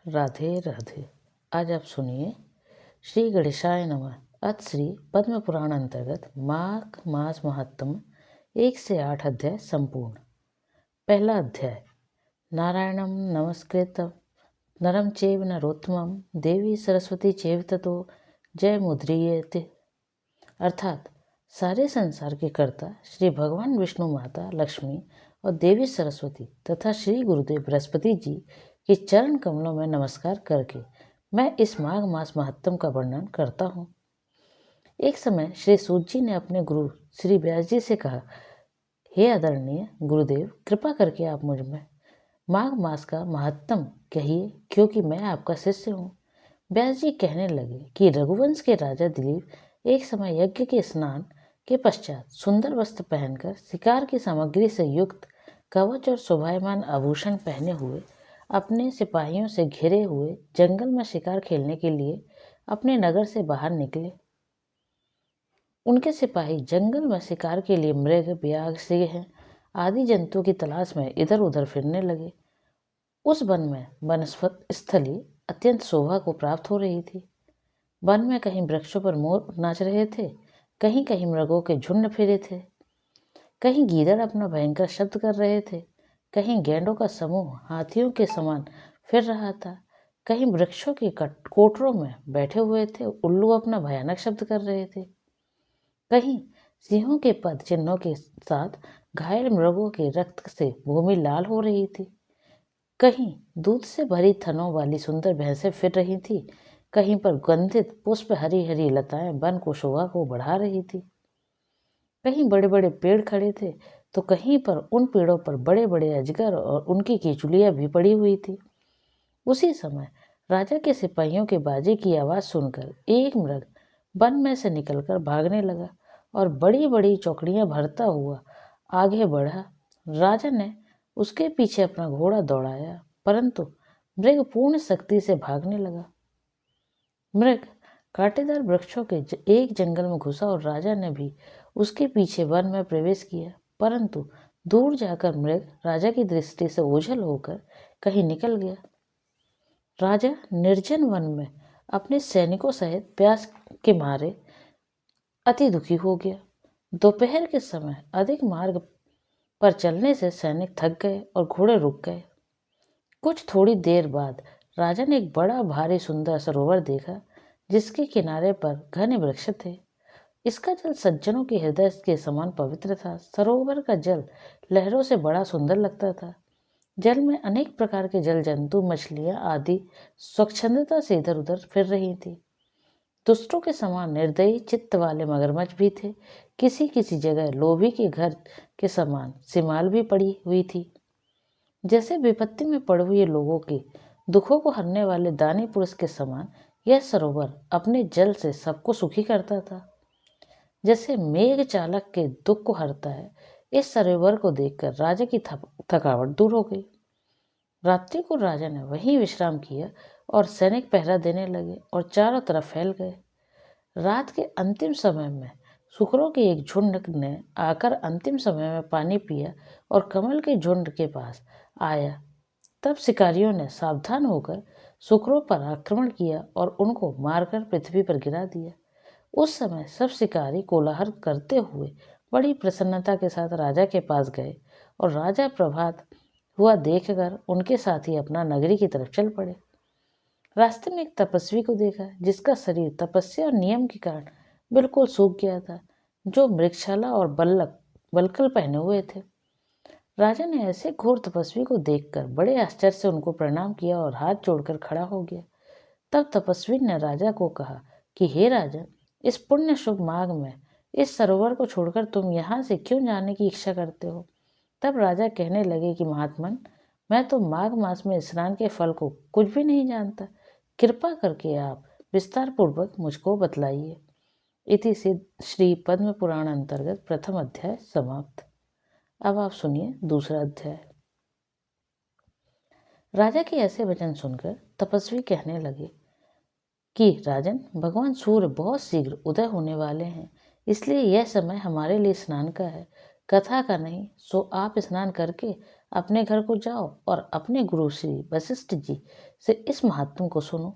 राधे राधे। आज आप सुनिए श्री गणेशाय नमः। अथ श्री पद्म पुराण अंतर्गत माघ मास महात्म 1 से 8 अध्याय संपूर्ण। पहला अध्याय। नारायणं नमस्कृत नरं चैव नरोत्तमं देवी सरस्वती चैव ततो जय मुद्रीयते। अर्थात सारे संसार के कर्ता श्री भगवान विष्णु, माता लक्ष्मी और देवी सरस्वती तथा श्री गुरुदेव बृहस्पति जी के चरण कमलों में नमस्कार करके मैं इस माघ मास महात्म का वर्णन करता हूँ। एक समय श्री सूत जी ने अपने गुरु श्री व्यास जी से कहा, हे आदरणीय गुरुदेव, कृपा करके आप मुझ में माघ मास का महात्म कहिए, क्योंकि मैं आपका शिष्य हूँ। व्यास जी कहने लगे कि रघुवंश के राजा दिलीप एक समय यज्ञ के स्नान के पश्चात सुंदर वस्त्र पहनकर शिकार की सामग्री से युक्त कवच और शोभायमान आभूषण पहने हुए अपने सिपाहियों से घिरे हुए जंगल में शिकार खेलने के लिए अपने नगर से बाहर निकले। उनके सिपाही जंगल में शिकार के लिए मृग, ब्याघ, सिंह आदि जंतुओं की तलाश में इधर उधर फिरने लगे। उस वन में वनस्पति स्थली अत्यंत शोभा को प्राप्त हो रही थी। वन में कहीं वृक्षों पर मोर नाच रहे थे, कहीं कहीं मृगों के झुंड फिरे थे, कहीं गीदड़ अपना भयंकर शब्द कर रहे थे, कहीं गैंडों का समूह हाथियों के समान फिर रहा था, कहीं वृक्षों के कोटरों में बैठे हुए थे उल्लू अपना भयानक शब्द कर रहे थे, कहीं सिंहों के पद चिन्हों के साथ घायल मृगों के रक्त से भूमि लाल हो रही थी, कहीं दूध से भरी थनों वाली सुंदर भैंसें फिर रही थी, कहीं पर गंधित पुष्प हरी हरी लताएं वन को शोभा को बढ़ा रही थी, कहीं बड़े बड़े पेड़ खड़े थे तो कहीं पर उन पेड़ों पर बड़े बड़े अजगर और उनकी केचुलियां भी पड़ी हुई थी। उसी समय राजा के सिपाहियों के बाजे की आवाज सुनकर एक मृग वन में से निकलकर भागने लगा और बड़ी बड़ी चौकड़ियां भरता हुआ आगे बढ़ा। राजा ने उसके पीछे अपना घोड़ा दौड़ाया, परंतु मृग पूर्ण शक्ति से भागने लगा। मृग कांटेदार वृक्षों के एक जंगल में घुसा और राजा ने भी उसके पीछे वन में प्रवेश किया, परंतु दूर जाकर मृग राजा की दृष्टि से ओझल होकर कहीं निकल गया। राजा निर्जन वन में अपने सैनिकों सहित प्यास के मारे अति दुखी हो गया। दोपहर के समय अधिक मार्ग पर चलने से सैनिक थक गए और घोड़े रुक गए। कुछ थोड़ी देर बाद राजा ने एक बड़ा भारी सुंदर सरोवर देखा, जिसके किनारे पर घने वृक्ष थे। इसका जल सज्जनों के हृदय के समान पवित्र था। सरोवर का जल लहरों से बड़ा सुंदर लगता था। जल में अनेक प्रकार के जल जंतु, मछलियां आदि स्वच्छंदता से इधर उधर फिर रही थी। दुष्टों के समान निर्दयी चित्त वाले मगरमच्छ भी थे। किसी किसी जगह लोभी के घर के समान सिमाल भी पड़ी हुई थी। जैसे विपत्ति में पड़े हुए लोगों के दुखों को हरने वाले दानी पुरुष के समान यह सरोवर अपने जल से सबको सुखी करता था। जैसे मेघ चालक के दुख को हरता है, इस सरोवर को देखकर राजा की थकावट दूर हो गई। रात्रि को राजा ने वहीं विश्राम किया और सैनिक पहरा देने लगे और चारों तरफ फैल गए। रात के अंतिम समय में सुकरों के एक झुंड ने आकर अंतिम समय में पानी पिया और कमल के झुंड के पास आया। तब शिकारियों ने सावधान होकर सुकरों पर आक्रमण किया और उनको मारकर पृथ्वी पर गिरा दिया। उस समय सब शिकारी कोलाहल करते हुए बड़ी प्रसन्नता के साथ राजा के पास गए और राजा प्रभात हुआ देखकर उनके साथ ही अपना नगरी की तरफ चल पड़े। रास्ते में एक तपस्वी को देखा, जिसका शरीर तपस्या और नियम के कारण बिल्कुल सूख गया था, जो मृगशाला और बलकल पहने हुए थे। राजा ने ऐसे घोर तपस्वी को देखकर बड़े आश्चर्य से उनको प्रणाम किया और हाथ जोड़कर खड़ा हो गया। तब तपस्वी ने राजा को कहा कि हे राजन, इस पुण्य शुभ माघ में इस सरोवर को छोड़कर तुम यहाँ से क्यों जाने की इच्छा करते हो? तब राजा कहने लगे कि महात्मन, मैं तो माघ मास में स्नान के फल को कुछ भी नहीं जानता। कृपा करके आप विस्तार पूर्वक मुझको बतलाइए। इति श्री पद्म पुराण अंतर्गत प्रथम अध्याय समाप्त। अब आप सुनिए दूसरा अध्याय। राजा के ऐसे वचन सुनकर तपस्वी कहने लगे कि राजन, भगवान सूर्य बहुत शीघ्र उदय होने वाले हैं, इसलिए यह समय हमारे लिए स्नान का है, कथा का नहीं। सो आप स्नान करके अपने घर को जाओ और अपने गुरु श्री वशिष्ठ जी से इस महात्म को सुनो।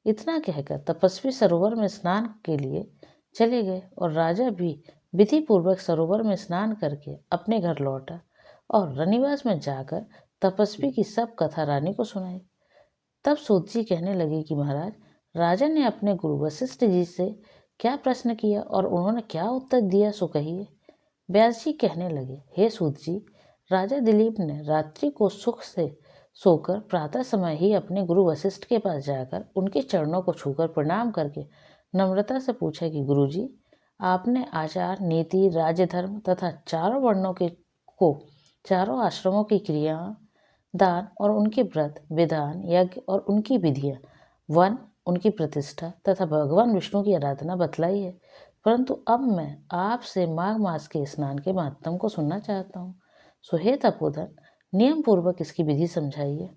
इतना कहकर तपस्वी सरोवर में स्नान के लिए चले गए और राजा भी विधि पूर्वक सरोवर में स्नान करके अपने घर लौटा और रनिवास में जाकर तपस्वी की सब कथा रानी को सुनाई। तब सूत जी कहने लगे कि महाराज, राजा ने अपने गुरु वशिष्ठ जी से क्या प्रश्न किया और उन्होंने क्या उत्तर दिया, सो कहिए। व्यास जी कहने लगे, हे सूत जी, राजा दिलीप ने रात्रि को सुख से सोकर प्रातः समय ही अपने गुरु वशिष्ठ के पास जाकर उनके चरणों को छूकर प्रणाम करके नम्रता से पूछा कि गुरुजी, आपने आचार, नीति, राज्य धर्म तथा चारों वर्णों के को चारों आश्रमों की क्रिया, दान और उनके व्रत विधान, यज्ञ और उनकी विधियां, वन, उनकी प्रतिष्ठा तथा भगवान विष्णु की आराधना बतलाई है। परंतु अब मैं आपसे माघ मास के स्नान के महत्व को सुनना चाहता हूँ। सो हे तपोधन, नियम पूर्वक इसकी विधि समझाइए।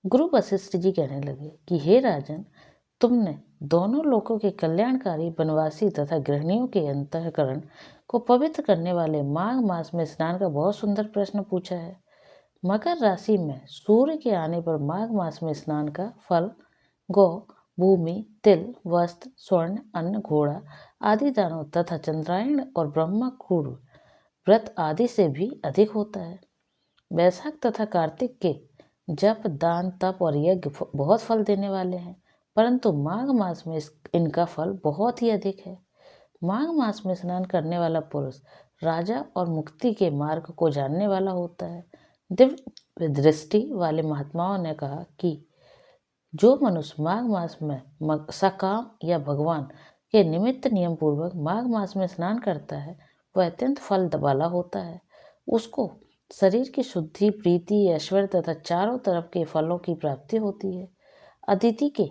गुरु वशिष्ठ जी कहने लगे कि हे राजन, तुमने दोनों लोकों के कल्याणकारी वनवासी तथा गृहिणियों के अंतःकरण को पवित्र करने वाले माघ मास में स्नान का बहुत सुंदर प्रश्न पूछा है। मकर राशि में सूर्य के आने पर माघ मास में स्नान का फल गौ, भूमि, तिल, वस्त्र, स्वर्ण, अन्न, घोड़ा आदि दानों तथा चंद्रायण और ब्रह्मकुड़ व्रत आदि से भी अधिक होता है। वैशाख तथा कार्तिक के जप, दान, तप और यज्ञ बहुत फल देने वाले हैं, परंतु माघ मास में इनका फल बहुत ही अधिक है। माघ मास में स्नान करने वाला पुरुष राजा और मुक्ति के मार्ग को जानने वाला होता है। दिव्य दृष्टि वाले महात्माओं ने कहा कि जो मनुष्य माघ मास में सकाम या भगवान के निमित्त नियम पूर्वक माघ मास में स्नान करता है, वह अत्यंत फल वाला होता है। उसको शरीर की शुद्धि, प्रीति, ऐश्वर्य तथा चारों तरफ के फलों की प्राप्ति होती है। अदिति के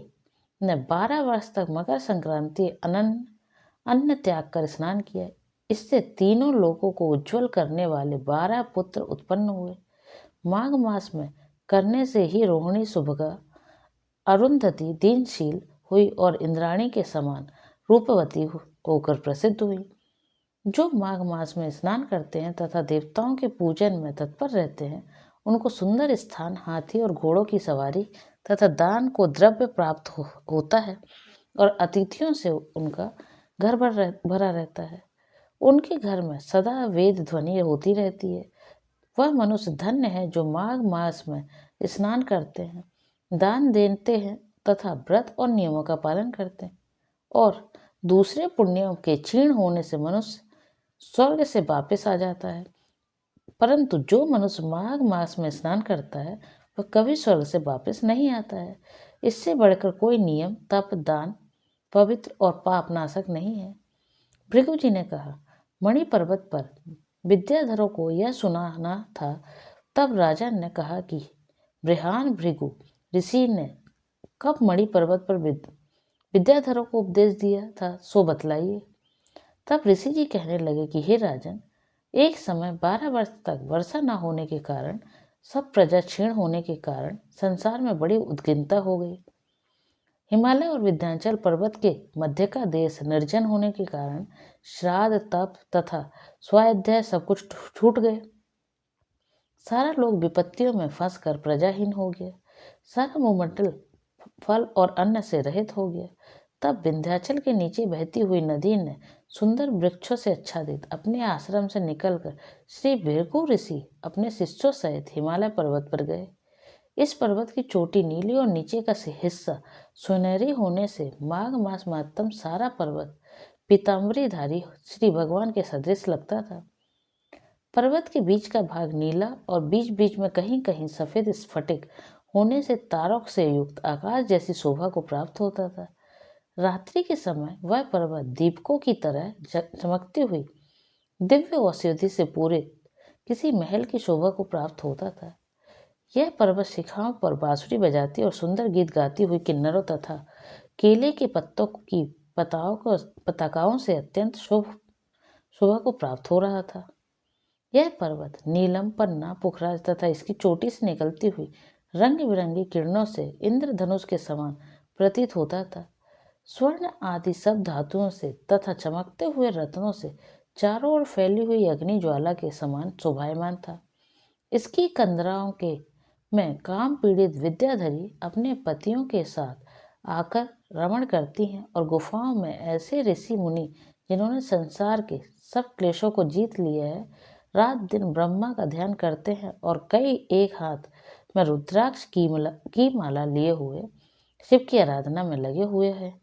ने 12 वर्ष तक मकर संक्रांति अन्न त्याग कर स्नान किया। इससे तीनों लोगों को उज्जवल करने वाले 12 पुत्र उत्पन्न हुए। माघ मास में करने से ही रोहिणी, सुभगा, अरुंधति दीनशील हुई और इंद्राणी के समान रूपवती होकर प्रसिद्ध हुई। जो माघ मास में स्नान करते हैं तथा देवताओं के पूजन में तत्पर रहते हैं, उनको सुंदर स्थान, हाथी और घोड़ों की सवारी तथा दान को द्रव्य प्राप्त होता है और अतिथियों से उनका घर भरा रहता है। उनके घर में सदा वेद ध्वनि होती रहती है। वह मनुष्य धन्य है जो माघ मास में स्नान करते हैं, दान देते हैं तथा व्रत और नियमों का पालन करते हैं, और दूसरे पुण्यों के क्षीण होने से मनुष्य स्वर्ग से वापस आ जाता है। परंतु जो मनुष्य माघ मास में स्नान करता है, वह कभी स्वर्ग से वापस नहीं आता है। इससे बढ़कर कोई नियम, तप, दान पवित्र और पाप नाशक नहीं है। भृगु जी ने कहा, मणि पर्वत पर विद्याधरों को यह सुनाना था। तब राजा ने कहा कि बृहान भृगु ऋषि ने कब मणि पर्वत पर विद्याधरों को उपदेश दिया था, सो बतलाइए। तब ऋषि जी कहने लगे कि हे राजन, एक समय 12 वर्ष तक वर्षा न होने के कारण, सब प्रजा क्षीण होने के कारण संसार में बड़ी उद्विग्नता हो गई। हिमालय और विंध्याचल पर्वत के मध्य का देश निर्जन होने के कारण श्राद्ध, तप तथा स्वाध्याय सब कुछ छूट गए। सारा लोग विपत्तियों में फंसकर प्रजाहीन हो गया। सारा भूमंडल फल और अन्न से रहित हो गया। तब विंध्याचल के नीचे बहती हुई नदी ने सुंदर वृक्षों से आच्छादित अपने आश्रम से निकलकर श्री भृगु ऋषि अपने शिष्यों सहित हिमालय पर्वत पर गए। इस पर्वत की चोटी नीली और नीचे का हिस्सा सुनहरी होने से माघ मास महत्तम सारा पर्वत पीताम्बरीधारी श्री भगवान के सदृश लगता था। पर्वत के बीच का भाग नीला और बीच बीच में कहीं कहीं सफेद स्फटिक होने से तारों से युक्त आकाश जैसी शोभा को प्राप्त होता था। रात्रि के समय वह पर्वत दीपकों की तरह चमकती हुई दिव्य औषधि से पूरे किसी महल की शोभा को प्राप्त होता था। यह पर्वत शिखाओं पर बांसुरी बजाती और सुंदर गीत गाती हुई किन्नरों तथा केले के पत्तों की पताकाओं से अत्यंत शोभा को प्राप्त हो रहा था। यह पर्वत नीलम, पन्ना, पुखराज तथा इसकी चोटी से निकलती हुई रंग बिरंगी किरणों से इंद्रधनुष के समान प्रतीत होता था। स्वर्ण आदि सब धातुओं से तथा चमकते हुए रत्नों से चारों ओर फैली हुई अग्नि ज्वाला के समान शोभायमान था। इसकी कंदराओं के में काम पीड़ित विद्याधरी अपने पतियों के साथ आकर रमण करती हैं और गुफाओं में ऐसे ऋषि मुनि जिन्होंने संसार के सब क्लेशों को जीत लिया है रात दिन ब्रह्मा का ध्यान करते हैं और कई एक हाथ में रुद्राक्ष की माला लिए हुए शिव की आराधना में लगे हुए हैं।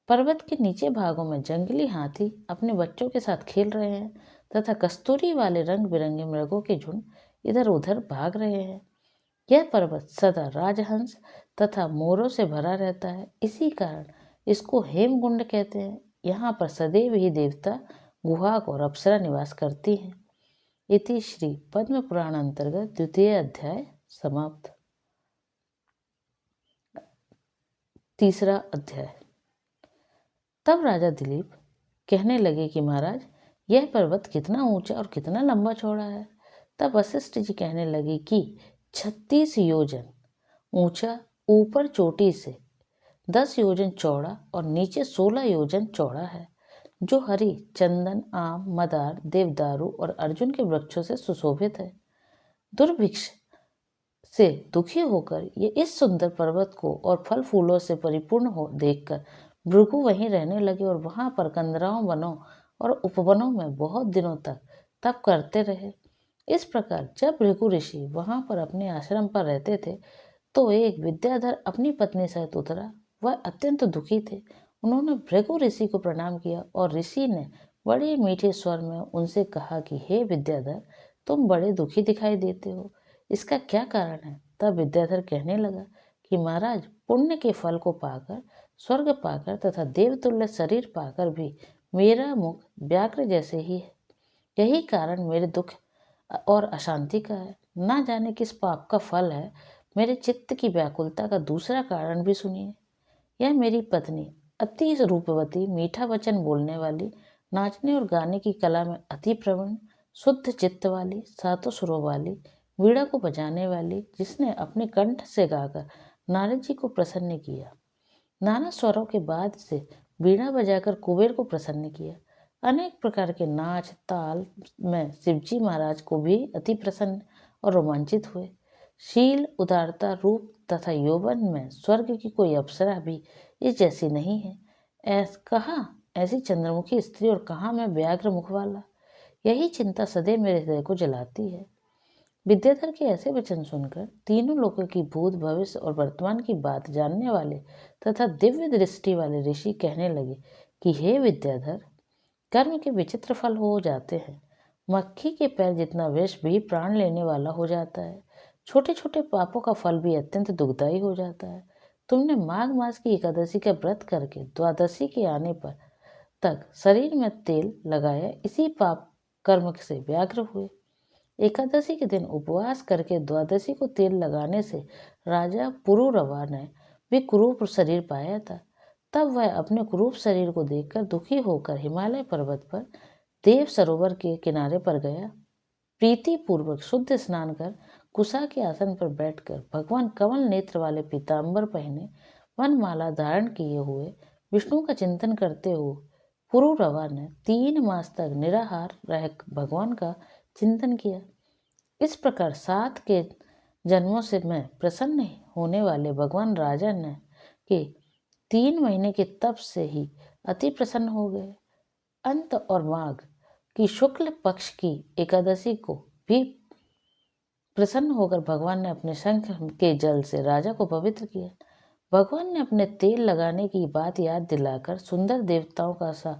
पर्वत के नीचे भागों में जंगली हाथी अपने बच्चों के साथ खेल रहे हैं तथा कस्तूरी वाले रंग बिरंगे मृगों के झुंड इधर उधर भाग रहे हैं। यह पर्वत सदा राजहंस तथा मोरों से भरा रहता है, इसी कारण इसको हेमकुंड कहते हैं। यहाँ पर सदैव ही देवता गुहाक और अप्सरा निवास करती हैं। इति श्री पद्म पुराण अंतर्गत द्वितीय अध्याय समाप्त। तीसरा अध्याय। तब राजा दिलीप कहने लगे कि महाराज, यह पर्वत कितना ऊंचा और कितना लंबा चौड़ा है। तब वशिष्ठ जी कहने लगे कि 36 योजन ऊंचा, ऊपर चोटी से 10 योजन चौड़ा और नीचे 16 योजन चौड़ा है, जो हरी, चंदन, आम, मदार, देवदारू और अर्जुन के वृक्षों से सुशोभित है। दुर्भिक्ष से दुखी होकर ये इस सुंदर पर्वत को और फल फूलों से परिपूर्ण हो देखकर भृगु वहीं रहने लगे और वहां पर कंदराओं वनों और उपवनों में बहुत दिनों तक तप करते रहे। इस प्रकार जब भृगु ऋषि वहां पर अपने आश्रम पर रहते थे तो एक विद्याधर अपनी पत्नी सहित उतरा। वह अत्यंत दुखी थे। उन्होंने भृगु ऋषि को प्रणाम किया और ऋषि ने बड़े मीठे स्वर में उनसे कहा कि हे विद्याधर, तुम बड़े दुखी दिखाई देते हो, इसका क्या कारण है। तब विद्याधर कहने लगा कि महाराज, पुण्य के फल को पाकर, स्वर्ग पाकर तथा देवतुल्य शरीर पाकर भी मेरा मुख व्याघ्र जैसे ही है। यही कारण मेरे दुख और अशांति का है। ना जाने किस पाप का फल है। मेरे चित्त की व्याकुलता का दूसरा कारण भी सुनिए। यह मेरी पत्नी अति रूपवती, मीठा वचन बोलने वाली, नाचने और गाने की कला में अति प्रवीण, शुद्ध चित्त वाली, सातों सुरों वाली, वीणा को बजाने वाली, जिसने अपने कंठ से गाकर नारद जी को प्रसन्न किया, नाना स्वरों के बाद से वीणा बजाकर कुबेर को प्रसन्न किया, अनेक प्रकार के नाच ताल में शिवजी महाराज को भी अति प्रसन्न और रोमांचित हुए। शील, उदारता, रूप तथा यौवन में स्वर्ग की कोई अप्सरा भी इस जैसी नहीं है। कहाँ ऐसी चंद्रमुखी स्त्री और कहाँ मैं व्याघ्र मुख वाला। यही चिंता सदैव मेरे हृदय को जलाती है। विद्याधर के ऐसे वचन सुनकर तीनों लोगों की भूत, भविष्य और वर्तमान की बात जानने वाले तथा दिव्य दृष्टि वाले ऋषि कहने लगे कि हे विद्याधर, कर्म के विचित्र फल हो जाते हैं। मक्खी के पैर जितना विष भी प्राण लेने वाला हो जाता है। छोटे छोटे पापों का फल भी अत्यंत दुखदायी हो जाता है। तुमने माघ मास की एकादशी का व्रत करके द्वादशी के आने पर तक शरीर में तेल लगाया, इसी पाप कर्म से व्याघ्र हुए। एकादशी के दिन उपवास करके द्वादशी को तेल लगाने से राजा पुरुरवा ने भी कुरूप शरीर पाया था। तब वह अपने कुरूप शरीर को देखकर दुखी होकर हिमालय पर्वत पर देव सरोवर के किनारे पर गया। प्रीति पूर्वक शुद्ध स्नान कर कुशा के आसन पर बैठकर भगवान कमल नेत्र वाले पीताम्बर पहने, वनमाला धारण किए हुए विष्णु का चिंतन करते हुए पुरुरवा ने 3 मास तक निराहार रह भगवान का चिंतन किया। इस प्रकार 7 के जन्मों से मैं प्रसन्न होने वाले भगवान राजा ने के 3 महीने के तप से ही अति प्रसन्न हो गए। अंत और माघ की शुक्ल पक्ष की एकादशी को भी प्रसन्न होकर भगवान ने अपने शंख के जल से राजा को पवित्र किया। भगवान ने अपने तेल लगाने की बात याद दिलाकर सुंदर देवताओं का सा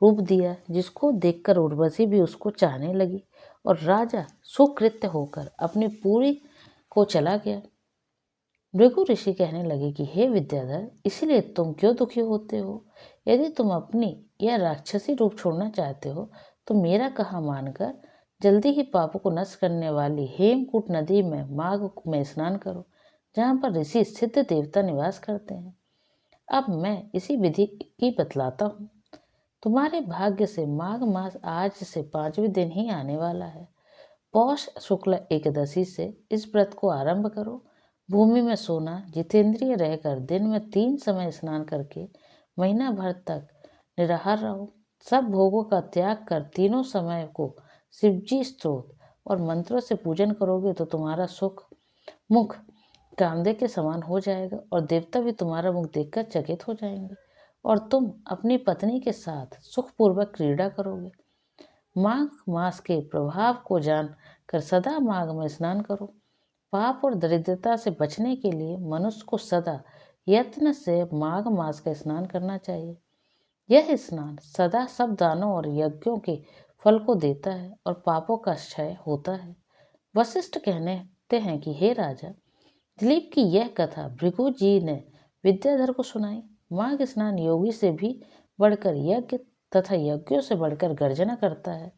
रूप दिया, जिसको देखकर उर्वशी भी उसको चाहने लगी और राजा सुकृत्य होकर अपनी पूरी को चला गया। भृगु ऋषि कहने लगे कि हे विद्याधर, इसलिए तुम क्यों दुखी होते हो। यदि तुम अपनी यह राक्षसी रूप छोड़ना चाहते हो तो मेरा कहा मानकर जल्दी ही पापों को नष्ट करने वाली हेमकूट नदी में माघ में स्नान करो, जहाँ पर ऋषि सिद्ध देवता निवास करते हैं। अब मैं इसी विधि की बतलाता हूँ। तुम्हारे भाग्य से माघ मास आज से 5वें दिन ही आने वाला है। पौष शुक्ल एकादशी से इस व्रत को आरंभ करो। भूमि में सोना, जितेंद्रिय रहकर दिन में 3 समय स्नान करके महीना भर तक निराहार रहो। सब भोगों का त्याग कर तीनों समय को शिवजी स्तोत्र और मंत्रों से पूजन करोगे तो तुम्हारा मुख कामदेव के समान हो जाएगा और देवता भी तुम्हारा मुख देखकर चकित हो जाएंगे और तुम अपनी पत्नी के साथ सुखपूर्वक क्रीड़ा करोगे। माघ मास के प्रभाव को जान कर सदा माघ में स्नान करो। पाप और दरिद्रता से बचने के लिए मनुष्य को सदा यत्न से माघ मास का स्नान करना चाहिए। यह स्नान सदा सब दानों और यज्ञों के फल को देता है और पापों का क्षय होता है। वशिष्ठ कहते हैं कि हे राजा, दिलीप की यह कथा भृगु जी ने विद्याधर को सुनाई। माघ स्नान योगी से भी बढ़कर यज्ञ तथा यज्ञों से बढ़कर गर्जना करता है।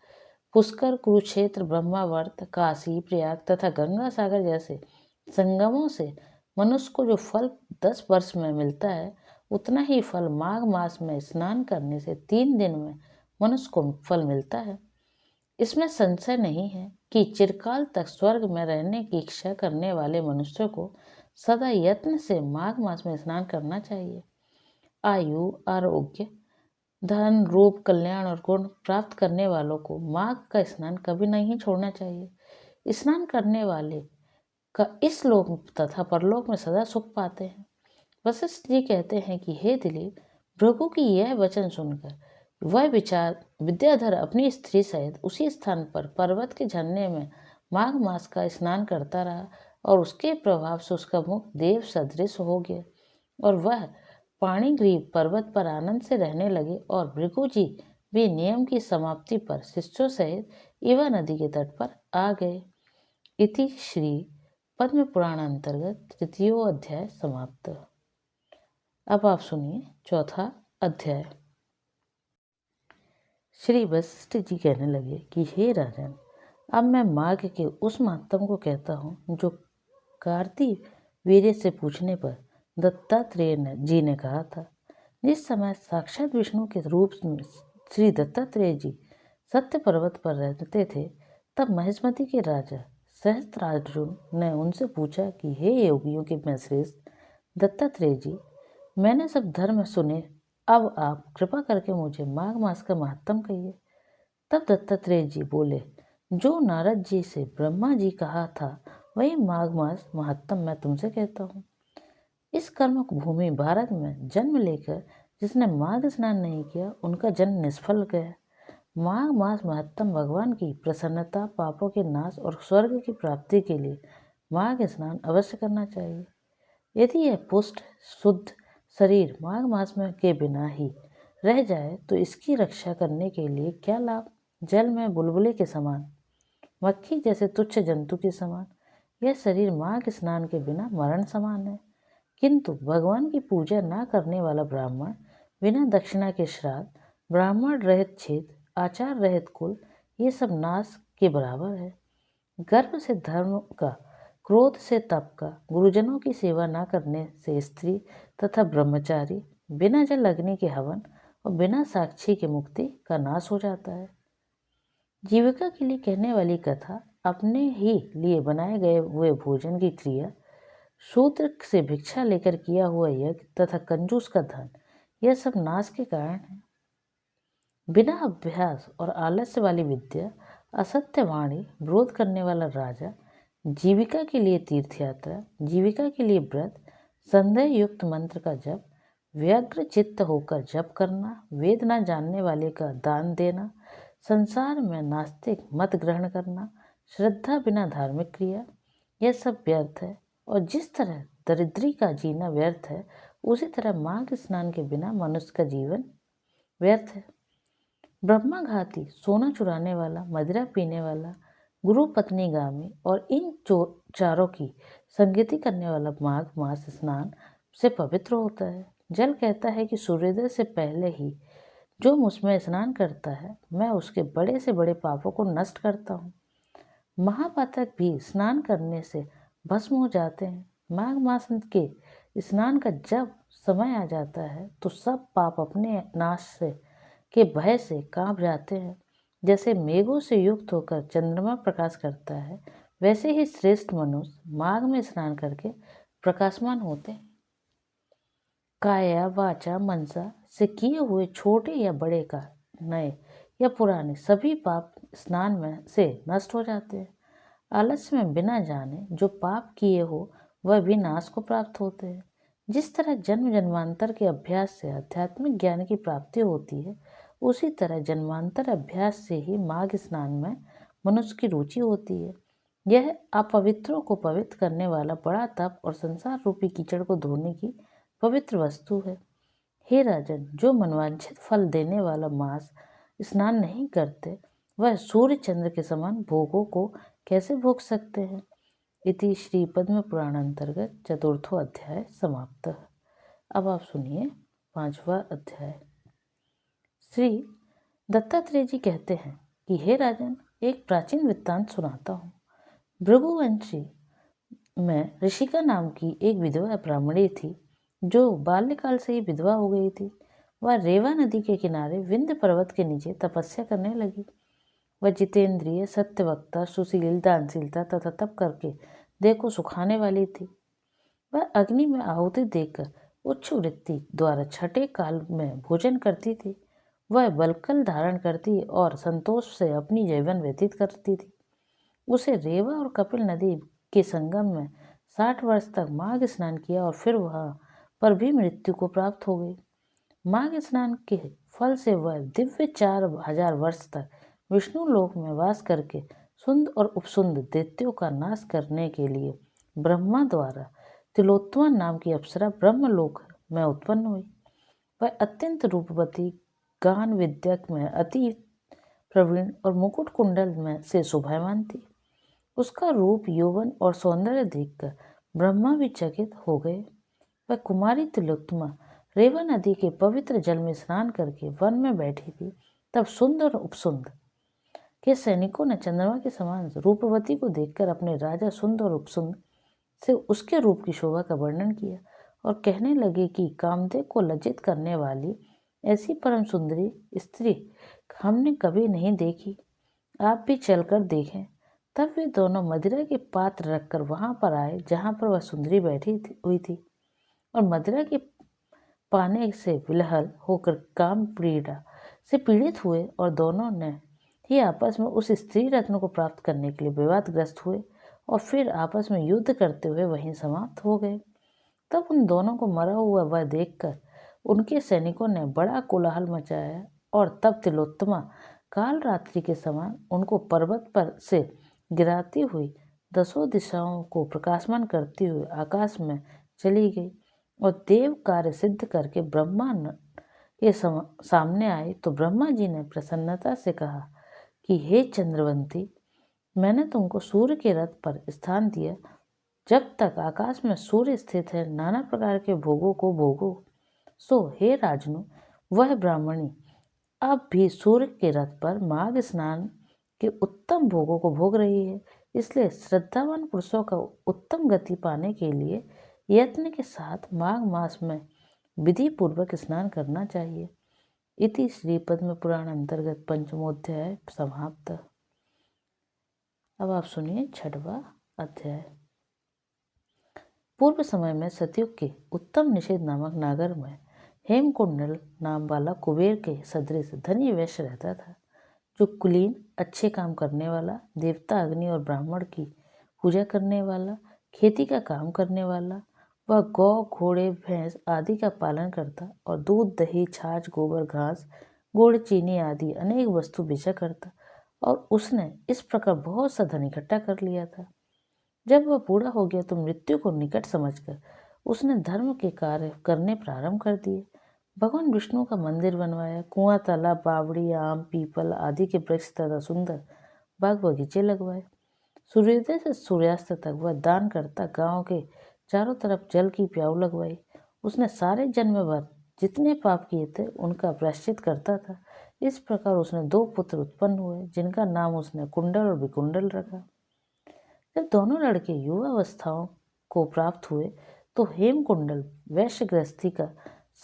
पुष्कर, कुरुक्षेत्र, ब्रह्मावर्त, काशी, प्रयाग तथा गंगा सागर जैसे संगमों से मनुष्य को जो फल 10 वर्ष में मिलता है, उतना ही फल माघ मास में स्नान करने से 3 दिन में मनुष्य को फल मिलता है। इसमें संशय नहीं है कि चिरकाल तक स्वर्ग में रहने की इच्छा करने वाले मनुष्य को सदा यत्न से माघ मास में स्नान करना चाहिए। आयु, आरोग्य, धन, रूप, कल्याण और गुण प्राप्त करने वालों को माघ का स्नान कभी नहीं छोड़ना चाहिए। स्नान करने वाले का इस लोक तथा परलोक में सदा सुख पाते हैं। वशिष्ठ जी कहते हैं कि हे दिलीप, भृगु की यह वचन सुनकर वह विद्याधर अपनी स्त्री सहित उसी स्थान पर पर्वत के झरने में माघ मास का स्नान करता रहा और उसके प्रभाव से उसका मुख देव सदृश हो गया और वह पाणिग्रीव पर्वत पर आनंद से रहने लगे और भृगु जी भी नियम की समाप्ति पर शिष्यों सहित इवा नदी के तट पर आ गए। इति श्री पद्म पुराण अंतर्गत तृतीय अध्याय समाप्त। अब आप सुनिए चौथा अध्याय। श्री वशिष्ठ जी कहने लगे कि हे राजन, अब मैं माघ के उस महत्व को कहता हूँ जो कार्तिक वीर्य से पूछने पर दत्तात्रेय जी ने कहा था। जिस समय साक्षात विष्णु के रूप में श्री दत्तात्रेय जी सत्य पर्वत पर रहते थे, तब महिष्मति के राजा सहस्त्रार्जुन ने उनसे पूछा कि हे योगियों के मैं श्रेष्ठ दत्तात्रेय जी, मैंने सब धर्म सुने, अब आप कृपा करके मुझे माघ मास का महत्तम कहिए। तब दत्तात्रेय जी बोले, जो नारद जी से ब्रह्मा जी कहा था वही माघ मास महत्तम मैं तुमसे कहता हूँ। इस कर्मक भूमि भारत में जन्म लेकर जिसने माघ स्नान नहीं किया, उनका जन्म निष्फल गया। माघ मास महत्तम भगवान की प्रसन्नता, पापों के नाश और स्वर्ग की प्राप्ति के लिए माघ स्नान अवश्य करना चाहिए। यदि यह पुष्ट शुद्ध शरीर माघ मास में के बिना ही रह जाए तो इसकी रक्षा करने के लिए क्या लाभ। जल में बुलबुले के समान, मक्खी जैसे तुच्छ जंतु के समान यह शरीर माघ स्नान के बिना मरण समान है। किंतु भगवान की पूजा न करने वाला ब्राह्मण, बिना दक्षिणा के श्राद्ध, ब्राह्मण रहित क्षेत्र, आचार रहित कुल, ये सब नाश के बराबर है। गर्व से धर्म का, क्रोध से तप का, गुरुजनों की सेवा न करने से स्त्री तथा ब्रह्मचारी, बिना जल अग्नि के हवन और बिना साक्षी के मुक्ति का नाश हो जाता है। जीविका के लिए कहने वाली कथा, अपने ही लिए बनाए गए हुए भोजन की क्रिया, शूद्र से भिक्षा लेकर किया हुआ यज्ञ तथा कंजूस का धन, यह सब नाश के कारण है। बिना अभ्यास और आलस्य वाली विद्या, असत्य वाणी, विरोध करने वाला राजा, जीविका के लिए तीर्थ यात्रा, जीविका के लिए व्रत, संदेह युक्त मंत्र का जप, व्यग्र चित्त होकर जप करना, वेद न जानने वाले का दान देना, संसार में नास्तिक मत ग्रहण करना, श्रद्धा बिना धार्मिक क्रिया, यह सब व्यर्थ है। और जिस तरह दरिद्री का जीना व्यर्थ है, उसी तरह माघ स्नान के बिना मनुष्य का जीवन व्यर्थ है। ब्रह्माघाती, सोना चुराने वाला, मदिरा पीने वाला, गुरु पत्नीगामी और इन चारों की संगति करने वाला माघ मास स्नान से पवित्र होता है। जल कहता है कि सूर्योदय से पहले ही जो मुझमें स्नान करता है, मैं उसके बड़े से बड़े पापों को नष्ट करता हूँ। महापातक भी स्नान करने से भस्म हो जाते हैं। माघ मास के स्नान का जब समय आ जाता है तो सब पाप अपने नाश से के भय से कांप जाते हैं। जैसे मेघों से युक्त होकर चंद्रमा प्रकाश करता है, वैसे ही श्रेष्ठ मनुष्य माघ में स्नान करके प्रकाशमान होते हैं। काया, वाचा, मनसा से किए हुए छोटे या बड़े का, नए या पुराने सभी पाप स्नान में से नष्ट हो जाते हैं। आलस्य में बिना जाने जो पाप किए हो वह भी नाश को प्राप्त होते हैं। जिस तरह जन्म जन्मांतर के अभ्यास से आध्यात्मिक ज्ञान की प्राप्ति होती है, उसी तरह जन्मांतर अभ्यास से ही माघ स्नान में मनुष्य की रुचि होती है। यह अपवित्रों को पवित्र करने वाला बड़ा तप और संसार रूपी कीचड़ को धोने की पवित्र वस्तु है। हे राजन, जो मनवांछित फल देने वाला मास स्नान नहीं करते, वह सूर्य चंद्र के समान भोगों को कैसे भोग सकते हैं। इति श्री पद्म पुराण अंतर्गत चतुर्थो अध्याय समाप्त। अब आप सुनिए 5वां अध्याय। श्री दत्तात्रेय जी कहते हैं कि हे राजन, एक प्राचीन वृत्तांत सुनाता हूँ। भृगुवंशी में ऋषिका नाम की एक विधवा ब्राह्मणी थी, जो बाल्यकाल से ही विधवा हो गई थी। वह रेवा नदी के किनारे विंध्य पर्वत के नीचे तपस्या करने लगी। वह जितेंद्रिय, सत्यवक्ता, सुशील, दानशीलता तथा तप करके देह को सुखाने वाली थी। वह अग्नि में आहुति देकर उच्च वृत्ति द्वारा छठे काल में भोजन करती थी। वह बलकल धारण करती और संतोष से अपनी जीवन व्यतीत करती थी। उसे रेवा और कपिल नदी के संगम में 60 वर्ष तक माघ स्नान किया और फिर वहां पर भी मृत्यु को प्राप्त हो गई। माघ स्नान के फल से वह दिव्य 4000 वर्ष तक विष्णु लोक में वास करके सुंद और उपसुंद दैत्यों का नाश करने के लिए ब्रह्मा द्वारा तिलोत्तमा नाम की अप्सरा ब्रह्मलोक में उत्पन्न हुई। वह अत्यंत रूपवती, गान विद्या में अति प्रवीण और मुकुट कुंडल में से शोभायमान थी। उसका रूप, यौवन और सौंदर्य देखकर ब्रह्मा भी चकित हो गए। वह कुमारी तिलोत्तमा रेवा नदी के पवित्र जल में स्नान करके वन में बैठी थी। तब सुंदर और उपसुंद के सैनिकों ने चंद्रमा के समान रूपवती को देखकर अपने राजा सुंदर और उपसुंद से उसके रूप की शोभा का वर्णन किया और कहने लगे कि कामदेव को लज्जित करने वाली ऐसी परम सुंदरी स्त्री हमने कभी नहीं देखी। आप भी चलकर देखें। तब वे दोनों मदिरा के पात्र रखकर वहां पर आए जहां पर वह सुंदरी बैठी हुई थी, और मदिरा के पाने से विलहल होकर काम पीड़ा से पीड़ित हुए और दोनों ने ही आपस में उस स्त्री रत्न को प्राप्त करने के लिए विवादग्रस्त हुए और फिर आपस में युद्ध करते हुए वहीं समाप्त हो गए। तब उन दोनों को मरा हुआ वह देखकर उनके सैनिकों ने बड़ा कोलाहल मचाया और तब तिलोत्तमा काल रात्रि के समान उनको पर्वत पर से गिराती हुई 10 दिशाओं को प्रकाशमान करती हुई आकाश में चली गई और देव कार्य सिद्ध करके ब्रह्मा के सामने आई। तो ब्रह्मा जी ने प्रसन्नता से कहा कि हे चंद्रवंती, मैंने तुमको सूर्य के रथ पर स्थान दिया। जब तक आकाश में सूर्य स्थित है, नाना प्रकार के भोगों को भोगो। सो हे राजनु, वह ब्राह्मणी अब भी सूर्य के रथ पर माघ स्नान के उत्तम भोगों को भोग रही है। इसलिए श्रद्धावान पुरुषों का उत्तम गति पाने के लिए यत्न के साथ माघ मास में विधि पूर्वक स्नान करना चाहिए। इति श्री पद्म पुराण अंतर्गत पंचमोध्याय समाप्त। अब आप सुनिए 6वां अध्याय। पूर्व समय में सतयुग के उत्तम निषेध नामक नागर में हेमकुंडल नाम वाला कुबेर के सदृश धनी वैश्य रहता था, जो कुलीन, अच्छे काम करने वाला, देवता अग्नि और ब्राह्मण की पूजा करने वाला, खेती का काम करने वाला, वह गौ, घोड़े, भैंस आदि का पालन करता और दूध, दही, छाछ, गोबर, घास, गुड़, चीनी आदि अनेक वस्तु बेचा करता, और उसने इस प्रकार बहुत सा धन इकट्ठा कर लिया था। जब वह बूढ़ा हो गया तो मृत्यु को निकट समझकर उसने धर्म के कार्य करने प्रारंभ कर दिए। भगवान विष्णु का मंदिर बनवाया, कुआं, तालाब, बावड़ी, आम, पीपल आदि के वृक्ष तथा सुंदर बाग बगीचे लगवाए। सूर्योदय से सूर्यास्त तक वह दान करता गांव के चारों तरफ जल की प्याऊ लगवाई। उसने सारे जन्म भर जितने पाप किए थे उनका प्रायश्चित करता था। इस प्रकार उसने 2 पुत्र उत्पन्न हुए, जिनका नाम उसने कुंडल और विकुंडल रखा। जब दोनों लड़के युवावस्थाओं को प्राप्त हुए तो हेमकुंडल वैश्य गृहस्थी का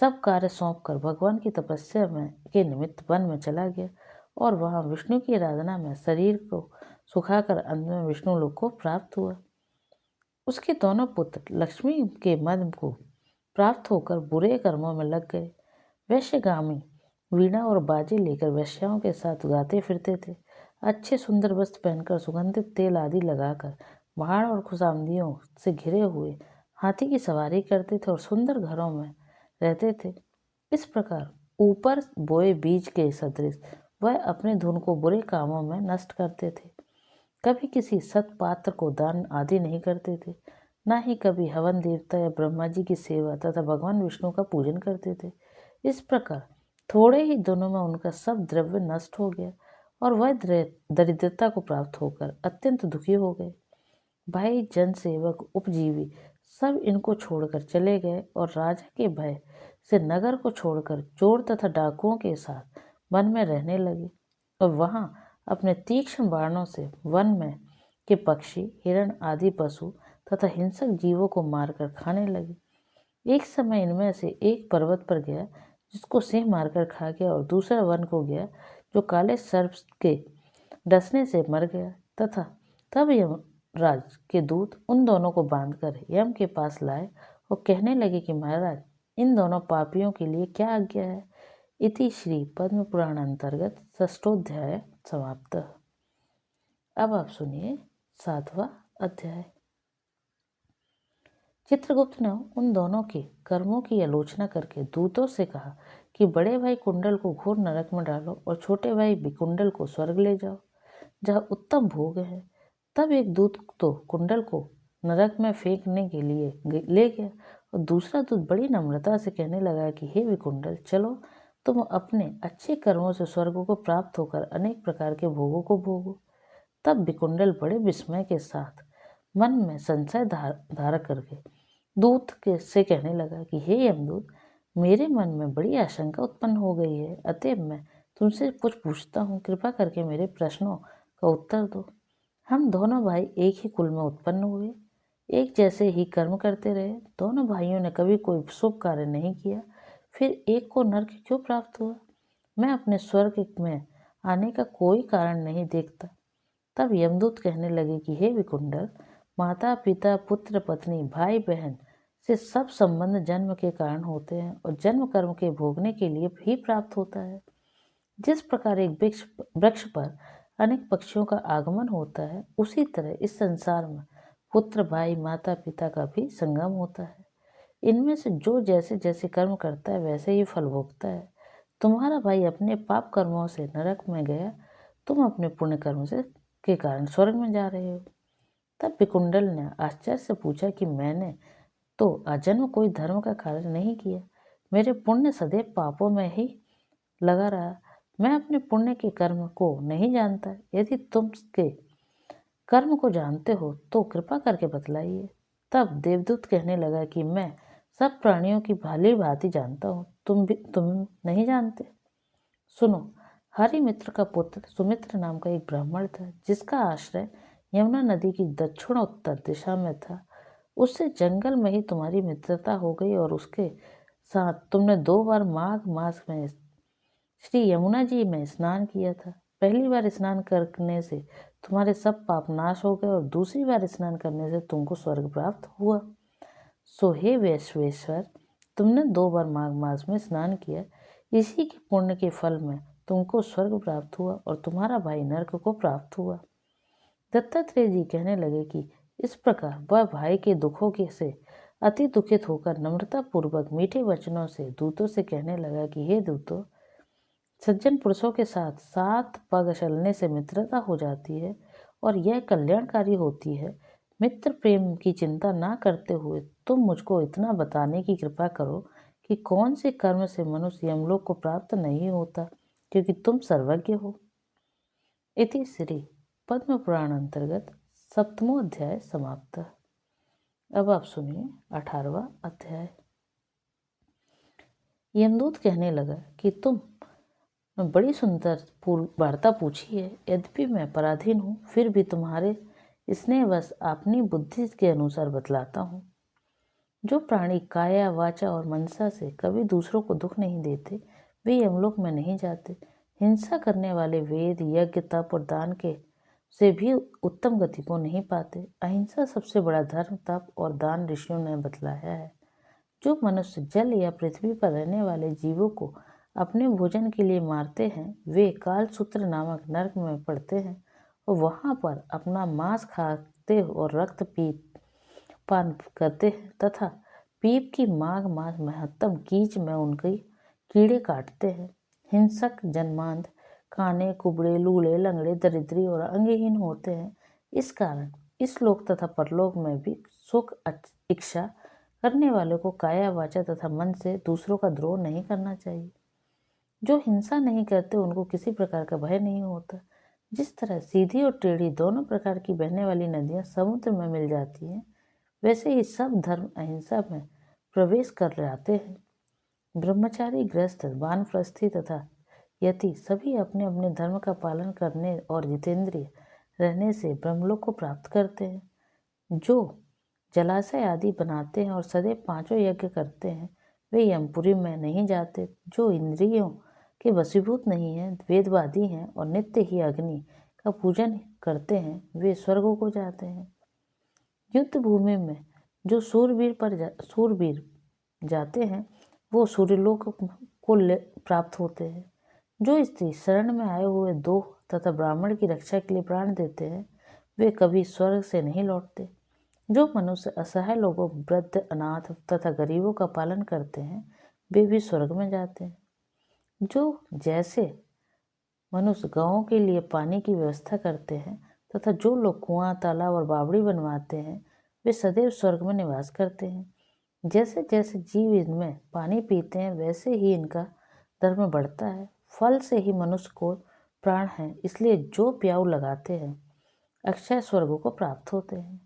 सब कार्य सौंपकर भगवान की तपस्या में के निमित्त वन में चला गया और वहां विष्णु की आराधना में शरीर को सुखाकर अंत में विष्णु लोक को प्राप्त हुआ। उसके दोनों पुत्र लक्ष्मी के मद को प्राप्त होकर बुरे कर्मों में लग गए। वैश्यगामी वीणा और बाजे लेकर वैश्याओं के साथ गाते फिरते थे। अच्छे सुंदर वस्त्र पहनकर, सुगंधित तेल आदि लगाकर, पहाड़ और खुशामदियों से घिरे हुए हाथी की सवारी करते थे और सुंदर घरों में रहते थे। इस प्रकार ऊपर बोए बीज के सदृश वह अपने धन को बुरे कामों में नष्ट करते थे। कभी किसी सत्पात्र को दान आदि नहीं करते थे, ना ही कभी हवन देवता या ब्रह्मा जी की सेवा तथा भगवान विष्णु का पूजन करते थे। इस प्रकार थोड़े ही दिनों में उनका सब द्रव्य नष्ट हो गया और वह दरिद्रता को प्राप्त होकर अत्यंत दुखी हो गए। भाई, जन सेवक, उपजीवी सब इनको छोड़कर चले गए और राजा के भय से नगर को छोड़कर चोर तथा डाकुओं के साथ वन में रहने लगे और वहां अपने तीक्ष्ण बाणों से वन में के पक्षी, हिरण आदि पशु तथा हिंसक जीवों को मारकर खाने लगे। एक समय इनमें से एक पर्वत पर गया जिसको सिंह मारकर खा गया और दूसरा वन को गया जो काले सर्प के डसने से मर गया। तथा तब यमराज के दूत उन दोनों को बांधकर यम के पास लाए और कहने लगे कि महाराज, इन दोनों पापियों के लिए क्या आज्ञा है। इति श्री पद्म पुराण अंतर्गत षष्ठोध्याय समाप्त। अब आप सुनिए 7वां अध्याय। चित्रगुप्त ने उन दोनों के कर्मों की आलोचना करके दूतों से कहा कि बड़े भाई कुंडल को घोर नरक में डालो और छोटे भाई विकुंडल को स्वर्ग ले जाओ, जहाँ उत्तम भोग है। तब एक दूत तो कुंडल को नरक में फेंकने के लिए ले गया और दूसरा दूत बड़ी नम्रता से कहने लगा कि हे विकुंडल, चलो तुम अपने अच्छे कर्मों से स्वर्ग को प्राप्त होकर अनेक प्रकार के भोगों को भोगो। तब विकुंडल बड़े विस्मय के साथ मन में संशय धारा करके दूत के से कहने लगा कि हे यमदूत, मेरे मन में बड़ी आशंका उत्पन्न हो गई है, अतएव मैं तुमसे कुछ पूछता हूँ, कृपा करके मेरे प्रश्नों का उत्तर दो। हम दोनों भाई एक ही कुल में उत्पन्न हुए, एक जैसे ही कर्म करते रहे, दोनों भाइयों ने कभी कोई शुभ कार्य नहीं किया, फिर एक को नरक क्यों प्राप्त हुआ? मैं अपने स्वर्ग में आने का कोई कारण नहीं देखता। तब यमदूत कहने लगे कि हे विकुंडल, माता पिता, पुत्र पत्नी, भाई बहन से सब संबंध जन्म के कारण होते हैं और जन्म कर्म के भोगने के लिए भी प्राप्त होता है। जिस प्रकार एक वृक्ष पर अनेक पक्षियों का आगमन होता है, उसी तरह इस संसार में पुत्र, भाई, माता पिता का भी संगम होता है। इनमें से जो जैसे जैसे कर्म करता है वैसे ही फल भोगता है। तुम्हारा भाई अपने पाप कर्मों से नरक में गया, तुम अपने पुण्य कर्म से के कारण स्वर्ग में जा रहे हो। तब विकुंडल ने आश्चर्य से पूछा कि मैंने तो अजन्म कोई धर्म का कार्य नहीं किया, मेरे पुण्य सदैव पापों में ही लगा रहा, मैं अपने पुण्य के कर्म को नहीं जानता। यदि तुम के कर्म को जानते हो तो कृपा करके बतलाइए। तब देवदूत कहने लगा कि मैं सब प्राणियों की भली भांति जानता हूँ, तुम नहीं जानते। सुनो, हरिमित्र का पुत्र सुमित्र नाम का एक ब्राह्मण था, जिसका आश्रय यमुना नदी की दक्षिण उत्तर दिशा में था। उससे जंगल में ही तुम्हारी मित्रता हो गई और उसके साथ तुमने 2 बार माघ मास में श्री यमुना जी में स्नान किया था। पहली बार स्नान करने से तुम्हारे सब पाप नाश हो गए और दूसरी बार स्नान करने से तुमको स्वर्ग प्राप्त हुआ। सो हे वैश्वेश्वर, तुमने 2 बार माघ मास में स्नान किया, इसी के पुण्य के फल में तुमको स्वर्ग प्राप्त हुआ और तुम्हारा भाई नरक को प्राप्त हुआ। दत्तात्रेय जी कहने लगे कि इस प्रकार वह भाई के दुखों के से अति दुखित होकर नम्रता पूर्वक मीठे वचनों से दूतों से कहने लगा कि हे दूतों, सज्जन पुरुषों के साथ 7 पग चलने से मित्रता हो जाती है और यह कल्याणकारी होती है। मित्र प्रेम की चिंता ना करते हुए तुम मुझको इतना बताने की कृपा करो कि कौन से कर्म से मनुष्य यमलोक को प्राप्त नहीं होता, क्योंकि तुम सर्वज्ञ हो। इति श्री पद्म पुराण अंतर्गत 7वां अध्याय समाप्त। अब आप सुनिए 18वां अध्याय। यमदूत कहने लगा कि तुम बड़ी सुंदर वार्ता पूछी है, यद्यपि मैं पराधीन हूँ, फिर भी तुम्हारे स्नेहवश अपनी बुद्धि के अनुसार बतलाता हूँ। जो प्राणी काया, वाचा और मनसा से कभी दूसरों को दुख नहीं देते, वे यमलोक में नहीं जाते। हिंसा करने वाले वेद, यज्ञ, तप और दान के से भी उत्तम गति को नहीं पाते। अहिंसा सबसे बड़ा धर्म, तप और दान ऋषियों ने बतलाया है। जो मनुष्य जल या पृथ्वी पर रहने वाले जीवों को अपने भोजन के लिए मारते हैं वे कालसूत्र नामक नरक में पड़ते हैं और वहाँ पर अपना मांस खाते और रक्त पान करते हैं तथा पीप की माघ मास महत्तम कीच में उनके कीड़े काटते हैं। हिंसक जन्मांध काने कुबड़े लूले लंगड़े दरिद्री और अंगहीन होते हैं। इस कारण इस लोक तथा परलोक में भी सुख इच्छा करने वाले को काया वाचा तथा मन से दूसरों का द्रोह नहीं करना चाहिए। जो हिंसा नहीं करते उनको किसी प्रकार का भय नहीं होता। जिस तरह सीधी और टेढ़ी दोनों प्रकार की बहने वाली नदियां समुद्र में मिल जाती हैं, वैसे ही सब धर्म अहिंसा में प्रवेश कर जाते हैं। ब्रह्मचारी गृहस्थ वानप्रस्थी तथा यति सभी अपने अपने धर्म का पालन करने और जितेंद्रिय रहने से ब्रह्मलोक को प्राप्त करते हैं। जो जलाशय आदि बनाते हैं और सदैव पांचों यज्ञ करते हैं वे यमपुरी में नहीं जाते। जो इंद्रियों के वशीभूत नहीं हैं, वेदवादी हैं और नित्य ही अग्नि का पूजन करते हैं वे स्वर्गों को जाते हैं। युद्ध भूमि में जो सूरवीर जाते हैं वो सूर्यलोक को प्राप्त होते हैं। जो स्त्री शरण में आए हुए दो तथा ब्राह्मण की रक्षा के लिए प्राण देते हैं वे कभी स्वर्ग से नहीं लौटते। जो मनुष्य असहाय लोगों वृद्ध अनाथ तथा गरीबों का पालन करते हैं वे भी स्वर्ग में जाते हैं। जो जैसे मनुष्य गांवों के लिए पानी की व्यवस्था करते हैं तथा जो लोग कुआं तालाब और बावड़ी बनवाते हैं वे सदैव स्वर्ग में निवास करते हैं। जैसे जैसे जीव इनमें पानी पीते हैं वैसे ही इनका धर्म बढ़ता है। फल से ही मनुष्य को प्राण है, इसलिए जो प्याऊ लगाते हैं अक्षय स्वर्गों को प्राप्त होते हैं।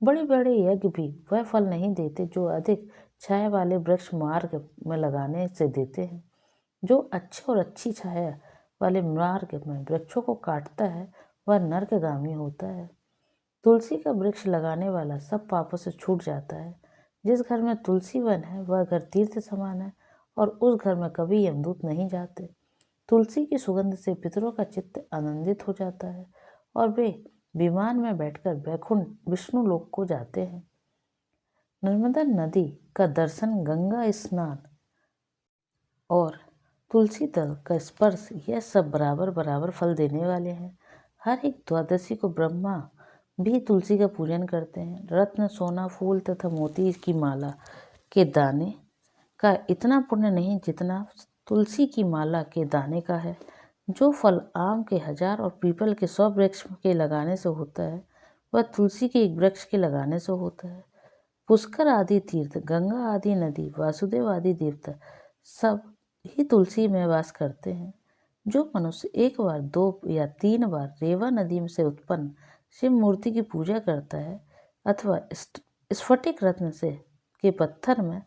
बड़े बड़े यज्ञ भी वह फल नहीं देते जो अधिक छाया वाले वृक्ष मार्ग में लगाने से देते हैं। जो अच्छे और अच्छी छाया वाले मार्ग में वृक्षों को काटता है वह नरकगामी होता है। तुलसी का वृक्ष लगाने वाला सब पापों से छूट जाता है। जिस घर में तुलसी वन है वह घर तीर्थ समान है और उस घर में कभी यमदूत नहीं जाते। तुलसी की सुगंध से पितरों का चित्त आनंदित हो जाता है और वे विमान में बैठकर वैकुंठ विष्णु लोक को जाते हैं। नर्मदा नदी का दर्शन, गंगा स्नान और तुलसी दल का स्पर्श यह सब बराबर बराबर फल देने वाले हैं। हर एक द्वादशी को ब्रह्मा भी तुलसी का पूजन करते हैं। रत्न सोना फूल तथा मोती की माला के दाने का इतना पुण्य नहीं जितना तुलसी की माला के दाने का है। जो फल आम के 1000 और पीपल के 100 वृक्ष के लगाने से होता है वह तुलसी के एक वृक्ष के लगाने से होता है। पुष्कर आदि तीर्थ, गंगा आदि नदी, वासुदेव आदि देवता सब ही तुलसी में वास करते हैं। जो मनुष्य एक बार 2 या 3 बार रेवा नदी से उत्पन्न शिव मूर्ति की पूजा करता है अथवा स्फटिक रत्न से के पत्थर में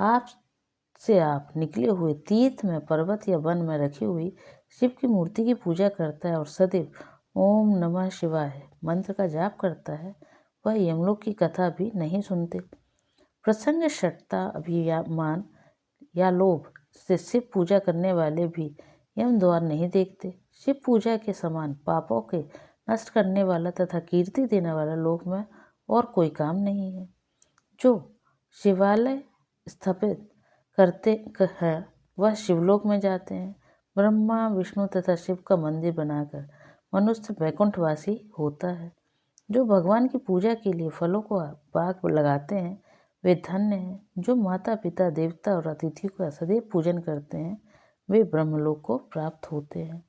आप निकले हुए तीर्थ में पर्वत या वन में रखी हुई शिव की मूर्ति की पूजा करता है और सदैव ओम नमः शिवाय मंत्र का जाप करता है वह यमलोक की कथा भी नहीं सुनते। प्रसंग शठता अभिमान या लोभ से शिव पूजा करने वाले भी यम द्वार नहीं देखते। शिव पूजा के समान पापों के नष्ट करने वाला तथा कीर्ति देने वाला लोक में और कोई काम नहीं है। जो शिवालय स्थापित करते हैं वह शिवलोक में जाते हैं। ब्रह्मा विष्णु तथा शिव का मंदिर बनाकर मनुष्य वैकुंठवासी होता है। जो भगवान की पूजा के लिए फलों को बाग लगाते हैं वे धन्य हैं। जो माता पिता देवता और अतिथियों का सदैव पूजन करते हैं वे ब्रह्मलोक को प्राप्त होते हैं।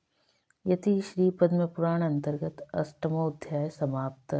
यति श्री पद्म पुराण अंतर्गत 8वां अध्याय समाप्त।